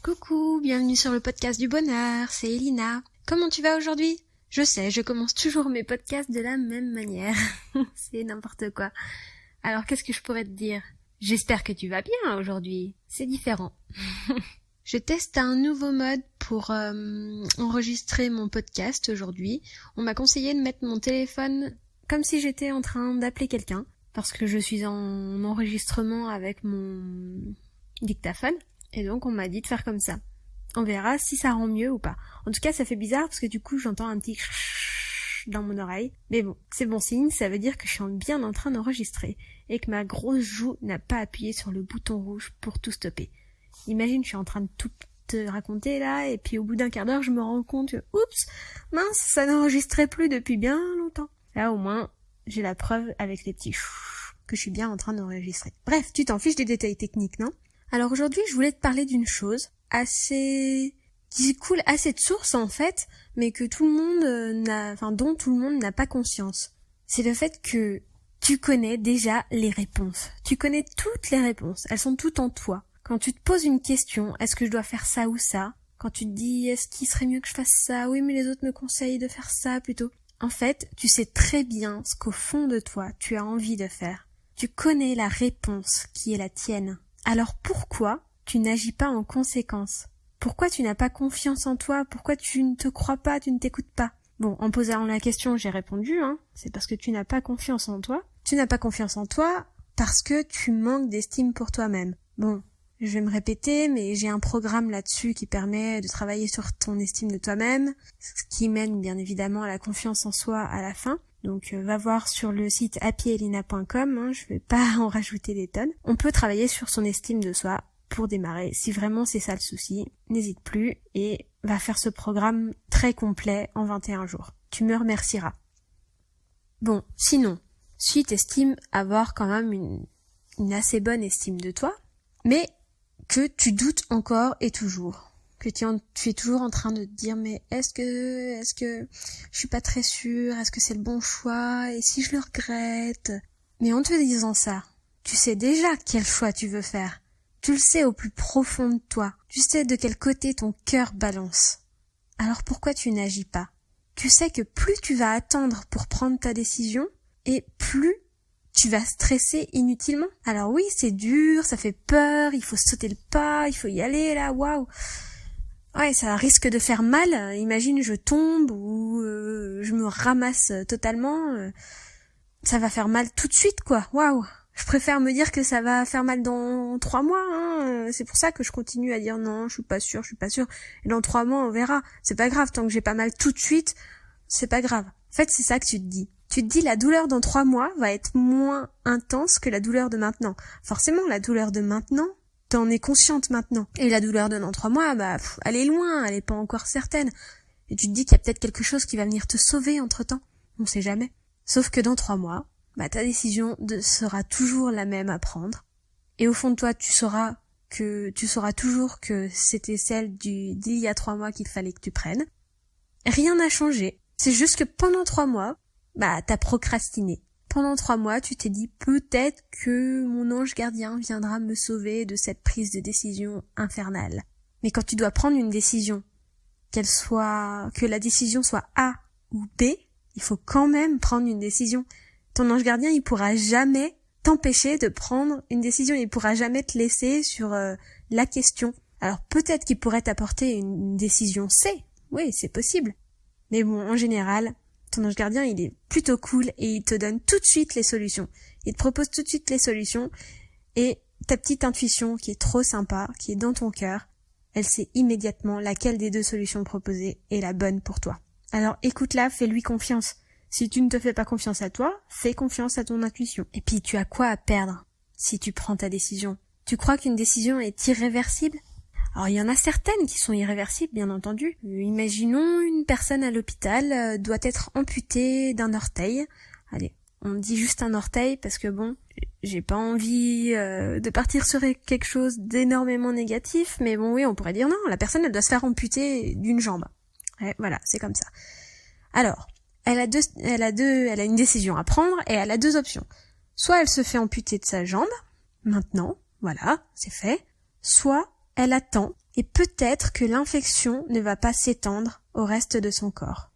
Coucou, bienvenue sur le podcast du bonheur, c'est Elina. Comment tu vas aujourd'hui ? Je sais, je commence toujours mes podcasts de la même manière. C'est n'importe quoi. Alors qu'est-ce que je pourrais te dire ? J'espère que tu vas bien aujourd'hui. C'est différent. Je teste un nouveau mode pour enregistrer mon podcast aujourd'hui. On m'a conseillé de mettre mon téléphone comme si j'étais en train d'appeler quelqu'un, parce que je suis en enregistrement avec mon dictaphone. Et donc on m'a dit de faire comme ça. On verra si ça rend mieux ou pas. En tout cas ça fait bizarre parce que du coup j'entends un petit dans mon oreille. Mais bon, c'est bon signe, ça veut dire que je suis bien en train d'enregistrer. Et que ma grosse joue n'a pas appuyé sur le bouton rouge pour tout stopper. Imagine, je suis en train de tout te raconter là, et puis au bout d'un quart d'heure je me rends compte que, oups, mince, ça n'enregistrait plus depuis bien longtemps. Là au moins, j'ai la preuve avec les petits que je suis bien en train d'enregistrer. Bref, tu t'en fiches des détails techniques, non ? Alors aujourd'hui, je voulais te parler d'une chose qui coule assez de source en fait, mais que tout le monde dont tout le monde n'a pas conscience. C'est le fait que tu connais déjà les réponses. Tu connais toutes les réponses. Elles sont toutes en toi. Quand tu te poses une question, est-ce que je dois faire ça ou ça? Quand tu te dis, est-ce qu'il serait mieux que je fasse ça? Oui, mais les autres me conseillent de faire ça plutôt. En fait, tu sais très bien ce qu'au fond de toi, tu as envie de faire. Tu connais la réponse qui est la tienne. Alors pourquoi tu n'agis pas en conséquence? Pourquoi tu n'as pas confiance en toi? Pourquoi tu ne te crois pas, tu ne t'écoutes pas? Bon, en posant la question, j'ai répondu, c'est parce que tu n'as pas confiance en toi. Tu n'as pas confiance en toi parce que tu manques d'estime pour toi-même. Bon, je vais me répéter, mais j'ai un programme là-dessus qui permet de travailler sur ton estime de toi-même, ce qui mène bien évidemment à la confiance en soi à la fin. Donc va voir sur le site happyelina.com, je vais pas en rajouter des tonnes. On peut travailler sur son estime de soi pour démarrer. Si vraiment c'est ça le souci, n'hésite plus et va faire ce programme très complet en 21 jours. Tu me remercieras. Bon, sinon, si t'estimes avoir quand même une assez bonne estime de toi, mais que tu doutes encore et toujours, que tu es toujours en train de te dire mais est-ce que je suis pas très sûre, est-ce que c'est le bon choix, et si je le regrette? Mais en te disant ça, tu sais déjà quel choix tu veux faire. Tu le sais au plus profond de toi. Tu sais de quel côté ton cœur balance. Alors pourquoi tu n'agis pas? Tu sais que plus tu vas attendre pour prendre ta décision, et plus tu vas stresser inutilement. Alors oui, c'est dur, ça fait peur, il faut sauter le pas, il faut y aller là, waouh. Ouais, ça risque de faire mal. Imagine, je tombe ou je me ramasse totalement. Ça va faire mal tout de suite, quoi. Waouh. Je préfère me dire que ça va faire mal dans 3 mois. C'est pour ça que je continue à dire non, je suis pas sûre. Et dans 3 mois, on verra. C'est pas grave, tant que j'ai pas mal tout de suite, c'est pas grave. En fait, c'est ça que tu te dis. Tu te dis la douleur dans 3 mois va être moins intense que la douleur de maintenant. Forcément, la douleur de maintenant, t'en es consciente maintenant. Et la douleur de dans 3 mois, elle est loin, elle est pas encore certaine. Et tu te dis qu'il y a peut-être quelque chose qui va venir te sauver entre-temps. On sait jamais. Sauf que dans 3 mois, ta décision sera toujours la même à prendre. Et au fond de toi, tu sauras toujours que c'était celle d'il y a 3 mois qu'il fallait que tu prennes. Rien n'a changé. C'est juste que pendant 3 mois, t'as procrastiné. Pendant 3 mois, tu t'es dit peut-être que mon ange gardien viendra me sauver de cette prise de décision infernale. Mais quand tu dois prendre une décision, que la décision soit A ou B, il faut quand même prendre une décision. Ton ange gardien, il pourra jamais t'empêcher de prendre une décision, il pourra jamais te laisser sur la question. Alors peut-être qu'il pourrait t'apporter une décision C, oui, c'est possible. Mais bon, en général, ton ange gardien, il est plutôt cool et il te donne tout de suite les solutions. Il te propose tout de suite les solutions et ta petite intuition qui est trop sympa, qui est dans ton cœur, elle sait immédiatement laquelle des 2 solutions proposées est la bonne pour toi. Alors écoute-la, fais-lui confiance. Si tu ne te fais pas confiance à toi, fais confiance à ton intuition. Et puis tu as quoi à perdre si tu prends ta décision? Tu crois qu'une décision est irréversible? Alors il y en a certaines qui sont irréversibles, bien entendu. Imaginons une personne à l'hôpital doit être amputée d'un orteil. Allez, on dit juste un orteil parce que bon, j'ai pas envie de partir sur quelque chose d'énormément négatif, mais bon oui, on pourrait dire non, la personne elle doit se faire amputer d'une jambe. Ouais, voilà, c'est comme ça. Alors, elle a une décision à prendre et elle a 2 options. Soit elle se fait amputer de sa jambe, maintenant, voilà, c'est fait. Soit elle attend et peut-être que l'infection ne va pas s'étendre au reste de son corps.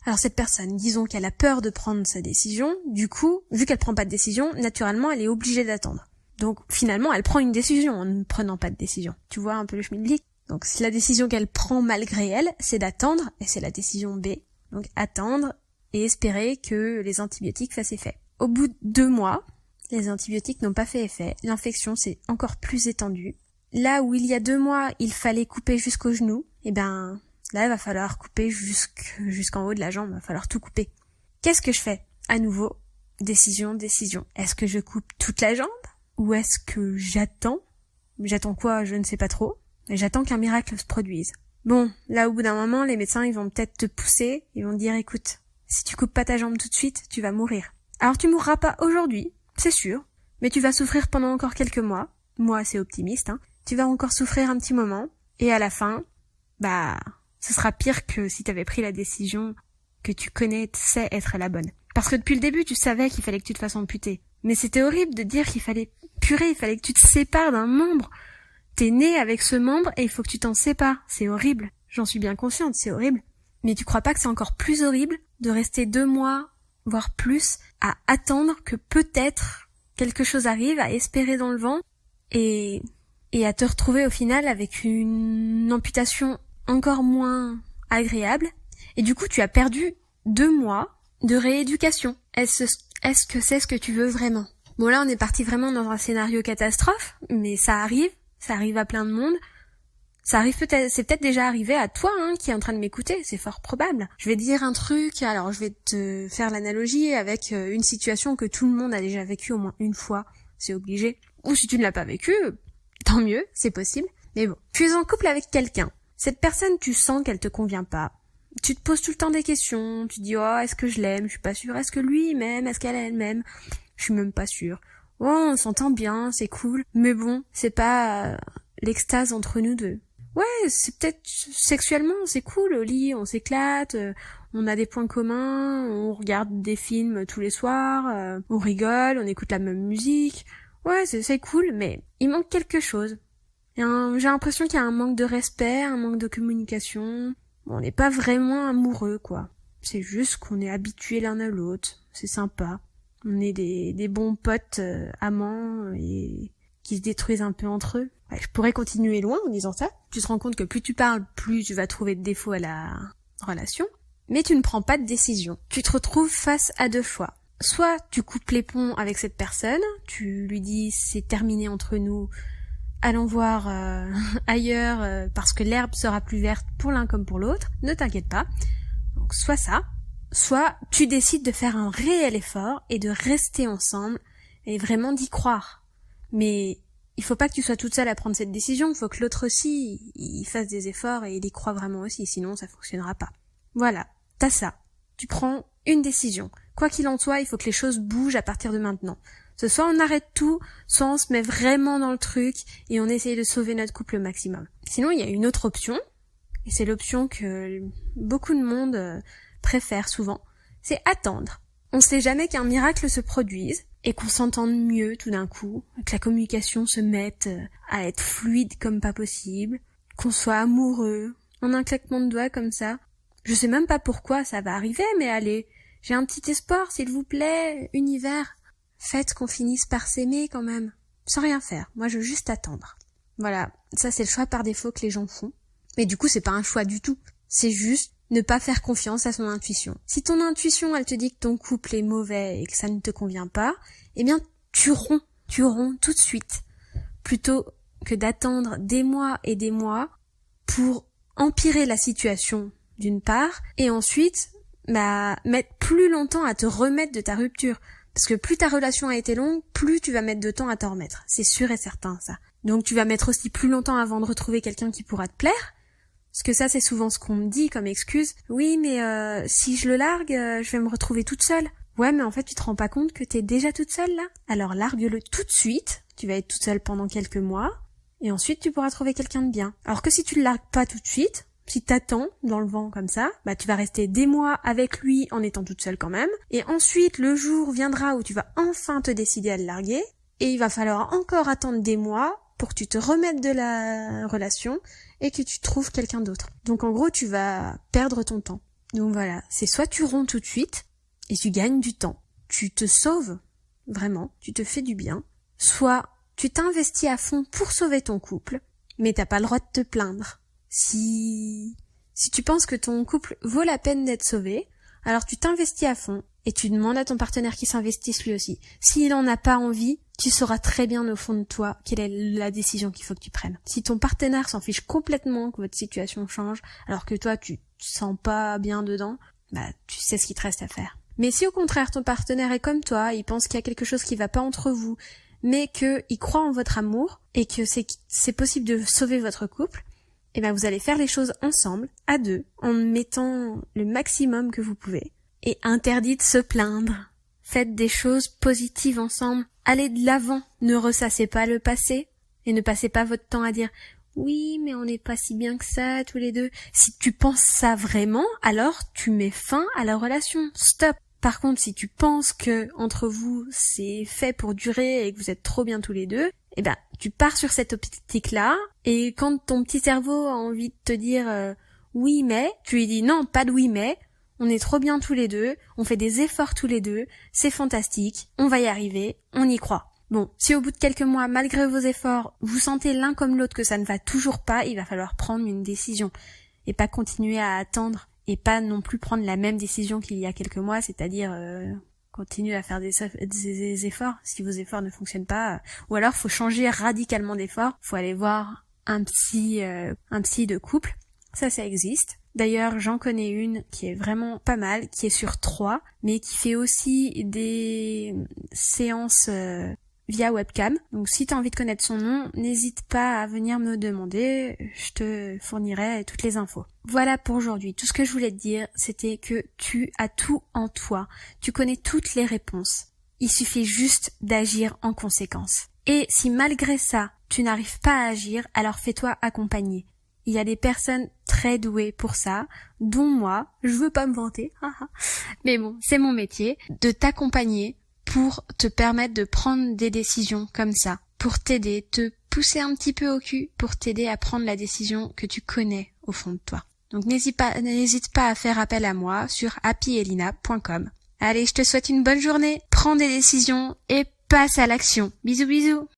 Alors cette personne, disons qu'elle a peur de prendre sa décision, du coup, vu qu'elle prend pas de décision, naturellement elle est obligée d'attendre. Donc finalement elle prend une décision en ne prenant pas de décision. Tu vois un peu le schmilblick. Donc si la décision qu'elle prend malgré elle, c'est d'attendre, et c'est la décision B. Donc attendre et espérer que les antibiotiques fassent effet. Au bout de 2 mois, les antibiotiques n'ont pas fait effet, l'infection s'est encore plus étendue. Là où il y a 2 mois, il fallait couper jusqu'au genou, là, il va falloir couper jusqu'en haut de la jambe, il va falloir tout couper. Qu'est-ce que je fais? À nouveau, décision. Est-ce que je coupe toute la jambe? Ou est-ce que j'attends? J'attends quoi? Je ne sais pas trop. Mais j'attends qu'un miracle se produise. Bon, là, au bout d'un moment, les médecins, ils vont peut-être te pousser, ils vont te dire, écoute, si tu coupes pas ta jambe tout de suite, tu vas mourir. Alors tu mourras pas aujourd'hui, c'est sûr, mais tu vas souffrir pendant encore quelques mois. Moi, c'est optimiste, hein. Tu vas encore souffrir un petit moment, et à la fin, ce sera pire que si t'avais pris la décision que tu sais être la bonne. Parce que depuis le début, tu savais qu'il fallait que tu te fasses amputer. Mais c'était horrible de dire qu'il fallait que tu te sépares d'un membre. T'es né avec ce membre et il faut que tu t'en sépares. C'est horrible. J'en suis bien consciente, c'est horrible. Mais tu crois pas que c'est encore plus horrible de rester 2 mois, voire plus, à attendre que peut-être quelque chose arrive, à espérer dans le vent et à te retrouver au final avec une amputation encore moins agréable. Et du coup, tu as perdu 2 mois de rééducation. Est-ce que c'est ce que tu veux vraiment? Bon, là, on est parti vraiment dans un scénario catastrophe, mais ça arrive à plein de monde. C'est peut-être déjà arrivé à toi, qui est en train de m'écouter, c'est fort probable. Je vais te dire un truc, alors je vais te faire l'analogie avec une situation que tout le monde a déjà vécue au moins une fois, c'est obligé. Ou si tu ne l'as pas vécue, tant mieux, c'est possible. Mais bon, tu es en couple avec quelqu'un. Cette personne, tu sens qu'elle te convient pas. Tu te poses tout le temps des questions, tu dis, oh, est-ce que je l'aime? Je suis pas sûre. Est-ce que lui, il m'aime? Est-ce qu'elle m'aime? Je suis même pas sûre. Oh, on s'entend bien, c'est cool. Mais bon, c'est pas l'extase entre nous deux. Ouais, c'est peut-être sexuellement, c'est cool, au lit, on s'éclate, on a des points communs, on regarde des films tous les soirs, on rigole, on écoute la même musique. Ouais, c'est cool, mais il manque quelque chose. J'ai l'impression qu'il y a un manque de respect, un manque de communication. Bon, on n'est pas vraiment amoureux, quoi. C'est juste qu'on est habitués l'un à l'autre, c'est sympa. On est des bons potes amants et qui se détruisent un peu entre eux. Ouais, je pourrais continuer loin en disant ça. Tu te rends compte que plus tu parles, plus tu vas trouver de défauts à la relation. Mais tu ne prends pas de décision. Tu te retrouves face à 2 choix. Soit tu coupes les ponts avec cette personne, tu lui dis c'est terminé entre nous, allons voir ailleurs parce que l'herbe sera plus verte pour l'un comme pour l'autre, ne t'inquiète pas. Donc soit ça, soit tu décides de faire un réel effort et de rester ensemble et vraiment d'y croire. Mais il faut pas que tu sois toute seule à prendre cette décision, il faut que l'autre aussi, il fasse des efforts et il y croit vraiment aussi, sinon ça fonctionnera pas. Voilà, t'as ça. Tu prends une décision. Quoi qu'il en soit, il faut que les choses bougent à partir de maintenant. Soit on arrête tout, soit on se met vraiment dans le truc et on essaye de sauver notre couple au maximum. Sinon, il y a une autre option, et c'est l'option que beaucoup de monde préfère souvent, c'est attendre. On sait jamais qu'un miracle se produise et qu'on s'entende mieux tout d'un coup, que la communication se mette à être fluide comme pas possible, qu'on soit amoureux, en un claquement de doigts comme ça. Je sais même pas pourquoi ça va arriver, mais allez, j'ai un petit espoir, s'il vous plaît, univers. Faites qu'on finisse par s'aimer quand même, sans rien faire. Moi, je veux juste attendre. Voilà, ça c'est le choix par défaut que les gens font. Mais du coup, c'est pas un choix du tout. C'est juste ne pas faire confiance à son intuition. Si ton intuition, elle te dit que ton couple est mauvais et que ça ne te convient pas, eh bien, tu romps tout de suite. Plutôt que d'attendre des mois et des mois pour empirer la situation d'une part, et ensuite, mettre plus longtemps à te remettre de ta rupture. Parce que plus ta relation a été longue, plus tu vas mettre de temps à t'en remettre. C'est sûr et certain, ça. Donc tu vas mettre aussi plus longtemps avant de retrouver quelqu'un qui pourra te plaire. Parce que ça, c'est souvent ce qu'on me dit comme excuse. Oui, mais si je le largue, je vais me retrouver toute seule. Ouais, mais en fait, tu te rends pas compte que t'es déjà toute seule, là? Alors largue-le tout de suite. Tu vas être toute seule pendant quelques mois. Et ensuite, tu pourras trouver quelqu'un de bien. Alors que si tu le largues pas tout de suite, si t'attends dans le vent comme ça, tu vas rester des mois avec lui en étant toute seule quand même. Et ensuite, le jour viendra où tu vas enfin te décider à le larguer. Et il va falloir encore attendre des mois pour que tu te remettes de la relation et que tu trouves quelqu'un d'autre. Donc en gros, tu vas perdre ton temps. Donc voilà, c'est soit tu romps tout de suite et tu gagnes du temps, tu te sauves, vraiment, tu te fais du bien, soit tu t'investis à fond pour sauver ton couple, mais t'as pas le droit de te plaindre. Si tu penses que ton couple vaut la peine d'être sauvé, alors tu t'investis à fond et tu demandes à ton partenaire qu'il s'investisse lui aussi. S'il en a pas envie, tu sauras très bien au fond de toi quelle est la décision qu'il faut que tu prennes. Si ton partenaire s'en fiche complètement que votre situation change, alors que toi tu te sens pas bien dedans, tu sais ce qu'il te reste à faire. Mais si au contraire ton partenaire est comme toi, il pense qu'il y a quelque chose qui va pas entre vous, mais qu'il croit en votre amour et que c'est possible de sauver votre couple, vous allez faire les choses ensemble, à deux, en mettant le maximum que vous pouvez. Et interdit de se plaindre. Faites des choses positives ensemble. Allez de l'avant. Ne ressassez pas le passé. Et ne passez pas votre temps à dire « Oui, mais on n'est pas si bien que ça, tous les deux. » Si tu penses ça vraiment, alors tu mets fin à la relation. Stop. Par contre, si tu penses que entre vous, c'est fait pour durer et que vous êtes trop bien tous les deux, tu pars sur cette optique-là, et quand ton petit cerveau a envie de te dire oui mais, tu lui dis non, pas de oui mais, on est trop bien tous les deux, on fait des efforts tous les deux, c'est fantastique, on va y arriver, on y croit. Bon, si au bout de quelques mois, malgré vos efforts, vous sentez l'un comme l'autre que ça ne va toujours pas, il va falloir prendre une décision, et pas continuer à attendre, et pas non plus prendre la même décision qu'il y a quelques mois, c'est-à-dire continuez à faire des efforts si vos efforts ne fonctionnent pas, ou alors faut changer radicalement d'effort, faut aller voir un psy de couple, ça existe. D'ailleurs, j'en connais une qui est vraiment pas mal, qui est sur 3, mais qui fait aussi des séances via webcam. Donc si tu as envie de connaître son nom, n'hésite pas à venir me demander, je te fournirai toutes les infos. Voilà pour aujourd'hui. Tout ce que je voulais te dire, c'était que tu as tout en toi. Tu connais toutes les réponses. Il suffit juste d'agir en conséquence. Et si malgré ça, tu n'arrives pas à agir, alors fais-toi accompagner. Il y a des personnes très douées pour ça, dont moi, je veux pas me vanter, mais bon, c'est mon métier, de t'accompagner pour te permettre de prendre des décisions comme ça, pour t'aider, te pousser un petit peu au cul, pour t'aider à prendre la décision que tu connais au fond de toi. Donc n'hésite pas à faire appel à moi sur happyelina.com. Allez, je te souhaite une bonne journée, prends des décisions et passe à l'action. Bisous bisous.